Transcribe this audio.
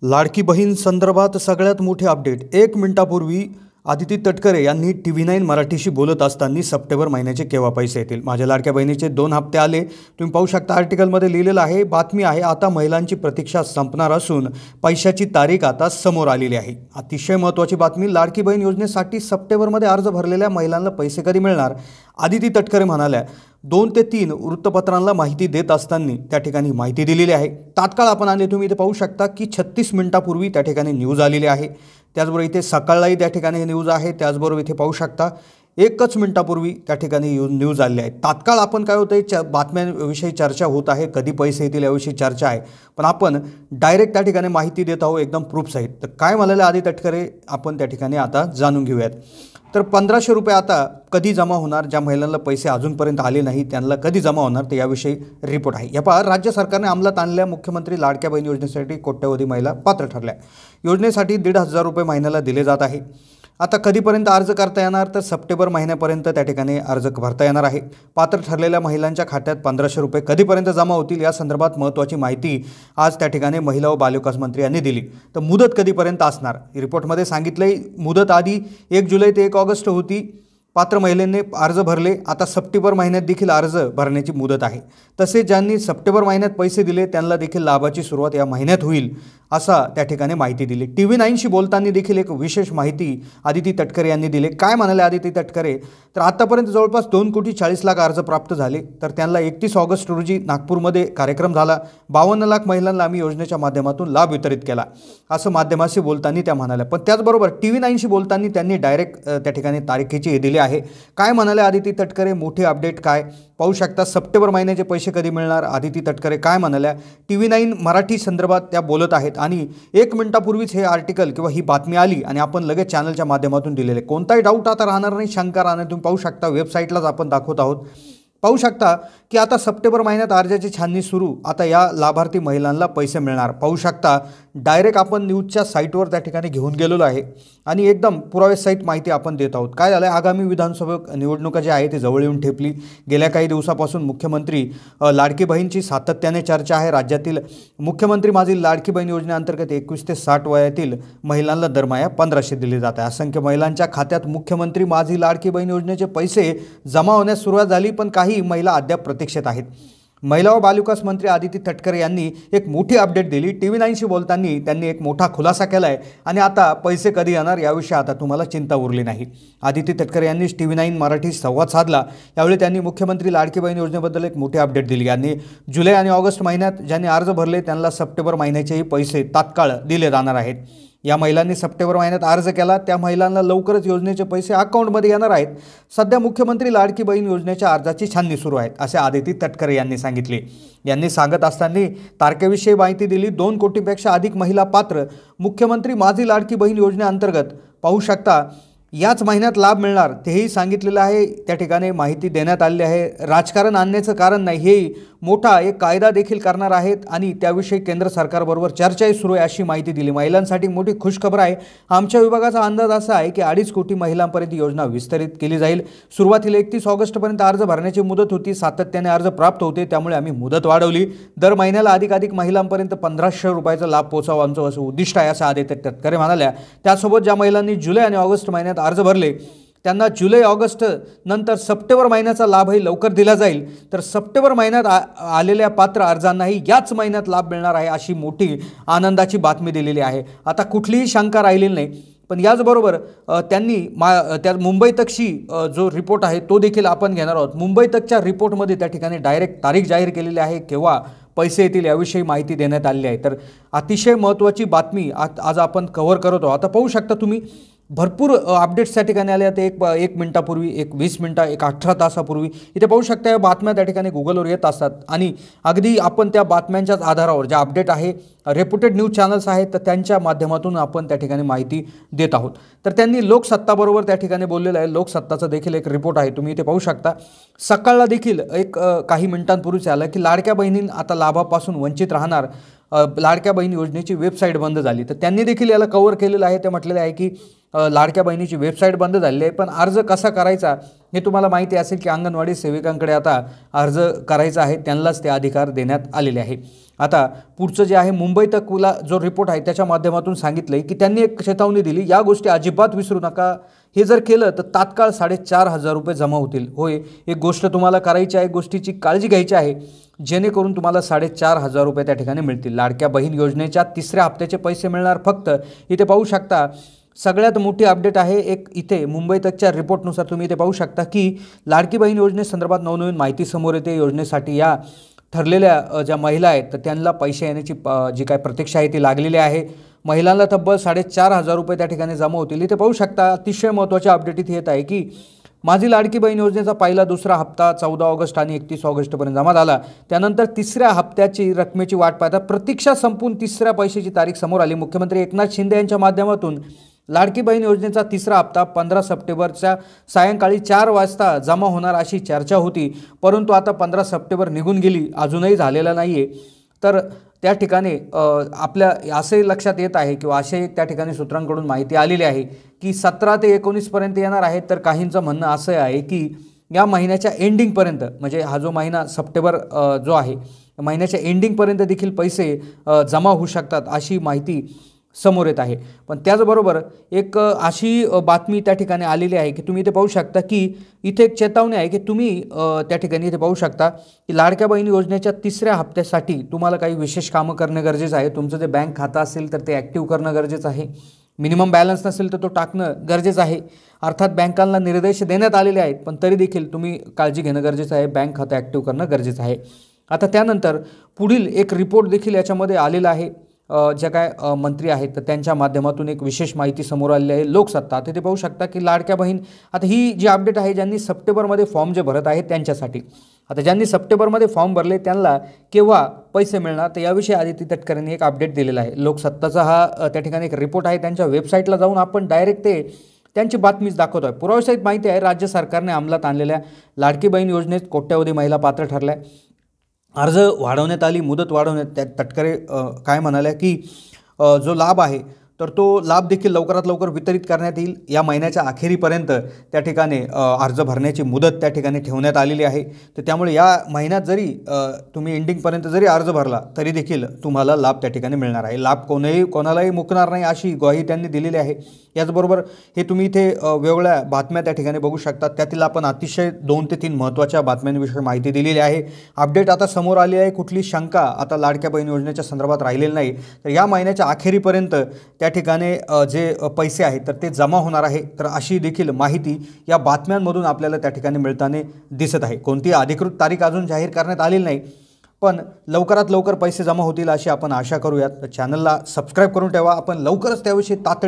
लाडकी बहीण संदर्भात सगळ्यात मोठे अपडेट 1 मिनिटापूर्वी आदिती तटकरे यांनी TV9 मराठीशी बोलत असताना सप्टेंबर महिन्याचे केव्हा पैसे येतील, माझ्या लाडक्या बहिणीचे 2 हप्ते आले. तुम्ही पाहू शकता आर्टिकलमध्ये लिहिलेलं आहे. बातमी आहे, आता महिलांची प्रतीक्षा संपणार असून पैशाची तारीख आता समोर आलेली आहे. अतिशय महत्त्वाची बातमी. लाडकी बहीण योजनेसाठी सप्टेंबरमध्ये अर्ज भरलेल्या महिलांना पैसे कधी मिळणार, आदिती तटकरे म्हणाल्या. 2 ते 3 वृत्तपत्रांना माहिती देत असताना त्या ठिकाणी माहिती दिलेली आहे. तात्काळ आपण आले, तुम्ही इथे पाहू शकता की 36 मिनिटापूर्वी त्या ठिकाणी न्यूज आलेली आहे. त्याचबरोबर इथे सकाळलाही त्या ठिकाणी हे न्यूज आहे. त्याचबरोबर इथे पाहू शकता 1 मिनिटापूर्वी त्या ठिकाणी न्यूज आलेली आहे. तात्काळ आपण काय होतं बातम्यांविषयी चर्चा होत आहे, कधी पैसे येतील याविषयी चर्चा आहे, पण आपण डायरेक्ट त्या ठिकाणी माहिती देत आहोत एकदम प्रूफ सहित. तर काय म्हणाले आदिती तटकरे आपण त्या ठिकाणी आता जाणून घेऊयात. तर 1500 रुपये आता कधी जमा होणार, ज्या महिलांना पैसे अजूनपर्यंत आले नाही त्यांना कधी जमा होणार ते याविषयी रिपोर्ट आहे. या पहा, राज्य सरकारने अंमलात आणलेल्या मुख्यमंत्री लाडक्या बहीण योजनेसाठी कोट्यवधी महिला पात्र ठरल्या. योजनेसाठी 1,500 रुपये महिन्याला दिले जात आहे. आता कधीपर्यंत अर्ज करता येणार, तर सप्टेंबर महिन्यापर्यंत त्या ठिकाणी अर्ज भरता येणार आहे. पात्र ठरलेल्या महिलांच्या खात्यात 1500 रुपये कधीपर्यंत जमा होतील या संदर्भात महत्त्वाची माहिती आज त्या ठिकाणी महिला व बालविकास मंत्री यांनी दिली. तर मुदत कधीपर्यंत असणार, रिपोर्टमध्ये सांगितलंय. मुदत आधी 1 जुलै ते 1 ऑगस्ट होती. पात्र महिलांनी अर्ज भरले. आता सप्टेंबर महिन्यात देखील अर्ज भरण्याची मुदत आहे. तसेच ज्यांनी सप्टेंबर महिन्यात पैसे दिले त्यांना देखील लाभाची सुरुवात या महिन्यात होईल असा त्या ठिकाणी माहिती दिली. TV9शी बोलताना देखील एक विशेष माहिती आदिती तटकरे यांनी दिली. काय म्हणाले आदिती तटकरे, तर आतापर्यंत जवळपास 2,40,00,000 अर्ज प्राप्त झाले. तर त्यांना 31 ऑगस्ट रोजी नागपूरमध्ये कार्यक्रम झाला. 52 लाख महिलांना आम्ही योजनेच्या माध्यमातून लाभ वितरित केला असं माध्यमाशी बोलताना त्या म्हणाल्या. पण त्याचबरोबर TV9शी बोलताना त्यांनी डायरेक्ट त्या ठिकाणी तारखेची हे दिली आहे. काय म्हणाले आदिती तटकरे, मोठी अपडेट काय पाहू शकता. सप्टेंबर महिन्याचे पैसे कधी मिळणार, आदिती तटकरे काय म्हणाल्या. TV9 मराठी संदर्भात त्या बोलत आहेत आणि 1 मिनिटापूर्वीच हे आर्टिकल किंवा ही बातमी आली आणि आपण लगेच चॅनलच्या माध्यमातून दिलेले. कोणताही डाऊट आता राहणार नाही, शंका राहणार. तुम्ही पाहू शकता वेबसाईटलाच आपण दाखवत आहोत. पाहू शकता की आता सप्टेंबर महिन्यात अर्जाची छाननी सुरू. आता या लाभार्थी महिलांना पैसे मिळणार. पाहू शकता डायरेक्ट आपण न्यूजच्या साईटवर त्या ठिकाणी घेऊन गेलेलो आहे आणि एकदम पुराव्यासहित माहिती आपण देत आहोत. काय झालं आहे, आगामी विधानसभा निवडणुका जी आहे ती जवळ येऊन ठेपली. गेल्या काही दिवसापासून मुख्यमंत्री लाडकी बहीणची सातत्याने चर्चा आहे. राज्यातील मुख्यमंत्री माझी लाडकी बहीण योजनेअंतर्गत 21 ते 60 वयातील महिलांना दरमहा 1500 दिले जात आहे. असंख्य महिलांच्या खात्यात मुख्यमंत्री माझी लाडकी बहीण योजनेचे पैसे जमा होण्यास सुरुवात झाली, पण काही महिला अद्याप प्रतीक्षेत आहेत. महिला व बालविकास मंत्री आदिती तटकरे यांनी एक मोठी अपडेट दिली. TV9शी बोलताना त्यांनी एक मोठा खुलासा केला आहे आणि आता पैसे कधी येणार याविषयी आता तुम्हाला चिंता उरली नाही. आदिती तटकरे यांनी TV9 मराठी संवाद साधला. यावेळी त्यांनी मुख्यमंत्री लाडकी बहीण योजनेबद्दल एक मोठी अपडेट दिली. यांनी जुलै आणि ऑगस्ट महिन्यात ज्यांनी अर्ज भरले त्यांना सप्टेंबर महिन्याचेही पैसे तात्काळ दिले जाणार आहेत. या महिलांनी सप्टेंबर महिन्यात अर्ज केला त्या महिलांना लवकरच योजनेचे पैसे अकाउंटमध्ये येणार आहेत. सध्या मुख्यमंत्री लाडकी बहीण योजनेच्या अर्जाची छाननी सुरू आहे असे आदिती तटकरे यांनी सांगितले. यांनी सांगत असताना तारखेविषयी माहिती दिली. 2 कोटींपेक्षा अधिक महिला पात्र मुख्यमंत्री माझी लाडकी बहीण योजनेअंतर्गत पाहू शकता याच महिन्यात लाभ मिळणार तेही सांगितलेलं आहे. त्या ठिकाणी माहिती देण्यात आली आहे. राजकारण आणण्याचं कारण नाही, हे मोठा एक कायदा देखील करणार आहेत आणि त्याविषयी केंद्र सरकारबरोबर चर्चाही सुरू आहे अशी माहिती दिली. महिलांसाठी मोठी खुशखबर आहे. आमच्या विभागाचा अंदाज असा आहे की 2.5 कोटी महिलांपर्यंत योजना विस्तारित केली जाईल. सुरुवातीला 31 ऑगस्टपर्यंत अर्ज भरण्याची मुदत होती. सातत्याने अर्ज प्राप्त होते त्यामुळे आम्ही मुदत वाढवली. दर महिन्याला अधिकाधिक महिलांपर्यंत 1500 रुपयाचा लाभ पोहोचावा आमचं असं उद्दिष्ट आहे असं आदिती तटकरे म्हणाल्या. त्यासोबत ज्या महिलांनी जुलै आणि ऑगस्ट महिन्यात अर्ज भरले त्यांना जुलै ऑगस्ट नंतर सप्टेंबर महिन्याचा लाभही लवकर दिला जाईल. तर सप्टेंबर महिन्यात आलेल्या पात्र अर्जांनाही याच महिन्यात लाभ मिळणार आहे अशी मोठी आनंदाची बातमी दिलेली आहे. आता कुठलीही शंका राहिलेली नाही. पण याचबरोबर त्यांनी त्या मुंबई तकशी जो रिपोर्ट आहे तो देखील आपण घेणार आहोत. मुंबई तकच्या रिपोर्टमध्ये त्या ठिकाणी डायरेक्ट तारीख जाहीर केलेली आहे केव्हा पैसे येतील याविषयी माहिती देण्यात आली आहे. तर अतिशय महत्त्वाची बातमी आज आपण कव्हर करत आहोत. आता पाहू शकता तुम्ही भरपूर अपडेट्स त्या ठिकाणी आले आहेत. 1 मिनिटापूर्वी, 20 मिनिटं, 18 तासापूर्वी इथे पाहू शकता या बातम्या त्या ठिकाणी गुगलवर येत असतात आणि अगदी आपण त्या बातम्यांच्याच आधारावर ज्या अपडेट आहे रेप्युटेड न्यूज चॅनल्स आहेत तर त्यांच्या माध्यमातून आपण त्या ठिकाणी माहिती देत आहोत. तर त्यांनी लोकसत्ताबरोबर त्या ठिकाणी बोललेलं आहे. लोकसत्ताचा देखील एक रिपोर्ट आहे, तुम्ही इथे पाहू शकता. सकाळला देखील एक काही मिनिटांपूर्वीच आलं की लाडक्या बहिणींना आता लाभापासून वंचित राहणार. लाडक्या बहीण योजनेची वेबसाईट बंद झाली. तर त्यांनी देखील याला कव्हर केलेलं आहे. ते म्हटलेलं आहे की लाडक्या बहिणीची वेबसाईट बंद झालेली आहे, पण अर्ज कसा करायचा हे तुम्हाला माहिती असेल की अंगणवाडी सेविकांकडे आता अर्ज करायचा आहे, त्यांनाच ते अधिकार देण्यात आलेले आहे. आता पुढचं जे आहे मुंबई तकला जो रिपोर्ट आहे त्याच्या माध्यमातून सांगितलं आहे की त्यांनी एक चेतावणी दिली, या गोष्टी अजिबात विसरू नका, हे जर केलं तर तात्काळ 4,500 रुपये जमा होतील. होय, एक गोष्ट तुम्हाला करायची आहे, गोष्टीची काळजी घ्यायची आहे जेणेकरून तुम्हाला 4,500 रुपये त्या ठिकाणी मिळतील. लाडक्या बहीण योजनेच्या तिसऱ्या हप्त्याचे पैसे मिळणार. फक्त इथे पाहू शकता सगळ्यात मोठी अपडेट आहे एक इथे मुंबई तकच्या रिपोर्टनुसार तुम्ही इथे पाहू शकता की लाडकी बहीण योजनेसंदर्भात नवनवीन माहिती समोर येते. योजनेसाठी या ठरलेल्या ज्या महिला आहेत तर त्यांना पैसे येण्याची जी काय प्रतीक्षा आहे ती लागलेली आहे. महिलांना तब्बल 4,500 रुपये त्या ठिकाणी जमा होतील. इथे पाहू शकता अतिशय महत्त्वाची अपडेट इथे येत आहे की माझी लाडकी बहीण योजनेचा पहिला दुसरा हप्ता 14 ऑगस्ट आणि 31 ऑगस्टपर्यंत जमा झाला. त्यानंतर तिसऱ्या हप्त्याची रकमेची वाट पाहता प्रतीक्षा संपून तिसऱ्या पैशाची तारीख समोर आली. मुख्यमंत्री एकनाथ शिंदे यांच्या माध्यमातून लाडकी बहीण योजनेचा तिसरा हप्ता 15 सप्टेंबरच्या सायंकाळी 4 वाजता जमा होणार अशी चर्चा होती. परंतु आता 15 सप्टेंबर निघून गेली, अजूनही झालेला नाही आहे. तर त्या ठिकाणी आपल्या असे लक्षात येत आहे किंवा असे त्या ठिकाणी सूत्रांकडून माहिती आलेली आहे की 17 ते 19पर्यंत येणार आहे. तर काहींचं म्हणणं असं आहे की या महिन्याच्या एंडिंगपर्यंत, म्हणजे हा जो महिना सप्टेंबर जो आहे महिन्याच्या एंडिंगपर्यंत देखील पैसे जमा होऊ शकतात अशी माहिती समोर येत आहे. पण त्याचबरोबर एक अशी बातमी त्या ठिकाणी आलेली आहे की तुम्ही इथे पाहू शकता की इथे एक चेतावणी आहे की तुम्ही त्या ठिकाणी इथे पाहू शकता की लाडक्या बहीण योजनेच्या तिसऱ्या हप्त्यासाठी तुम्हाला काही विशेष कामं करणं गरजेचं आहे. तुमचं जे बँक खातं असेल तर ते ॲक्टिव्ह करणं गरजेचं आहे. मिनिमम बॅलन्स नसेल तर तो टाकणं गरजेचं आहे. अर्थात बँकांना निर्देश देण्यात आलेले आहेत, पण तरी देखील तुम्ही काळजी घेणं गरजेचं आहे. बँक खातं ॲक्टिव्ह करणं गरजेचं आहे. आता त्यानंतर पुढील एक रिपोर्ट देखील याच्यामध्ये आलेला आहे. ज्या काय मंत्री आहेत तर त्यांच्या माध्यमातून एक विशेष माहिती समोर आलेली आहे. लोकसत्ता तिथे पाहू शकता की लाडक्या बहीण, आता ही जी अपडेट आहे ज्यांनी सप्टेंबरमध्ये फॉर्म जे भरत आहे त्यांच्यासाठी, आता ज्यांनी सप्टेंबरमध्ये फॉर्म भरले त्यांना केव्हा पैसे मिळणार तर याविषयी आदिती तटकरेंनी एक अपडेट दिलेला आहे. लोकसत्ताचा हा त्या ठिकाणी एक रिपोर्ट आहे. त्यांच्या वेबसाईटला जाऊन आपण डायरेक्ट ते त्यांची बातमीच दाखवतो आहे. पुराव्यासहित माहिती आहे. राज्य सरकारने अंमलात आणलेल्या लाडकी बहीण योजनेत कोट्यवधी महिला पात्र ठरल्या. अर्ज वाढवण्यात आली, मुदत वाढवण्यात. त्या तटकरे काय म्हणाल्या की जो लाभ आहे तर तो लाभ देखील लवकरात लवकर वितरित करण्यात येईल. या महिन्याच्या अखेरीपर्यंत त्या ठिकाणी अर्ज भरण्याची मुदत त्या ठिकाणी ठेवण्यात आलेली आहे. तर त्यामुळे या महिन्यात जरी तुम्ही एंडिंगपर्यंत जरी अर्ज भरला तरी देखील तुम्हाला लाभ त्या ठिकाणी मिळणार आहे. लाभ कोणालाही मुकणार नाही अशी ग्वाही त्यांनी दिलेली आहे. याचबरोबर हे तुम्ही इथे वेगळ्या बातम्या त्या ठिकाणी बघू शकता. त्यातील आपण अतिशय 2 ते 3 महत्त्वाच्या बातम्यांविषयी माहिती दिलेली आहे. अपडेट आता समोर आली आहे. कुठली शंका आता लाडक्या बहीण योजनेच्या संदर्भात राहिलेली नाही. तर या महिन्याच्या अखेरीपर्यंत त्या ठिकाणी जे पैसे आहेत तर ते जमा होणार आहे. तर अशी देखील माहिती या बातम्यांमधून आपल्याला त्या ठिकाणी मिळताना दिसत आहे. कोणतीही अधिकृत तारीख अजून जाहीर करण्यात आलेली नाही, पण लवकरात लवकर पैसे जमा होतील अशी आपण आशा करूयात. चॅनलला सबस्क्राईब करून ठेवा. आपण लवकरच त्याविषयी तातडीने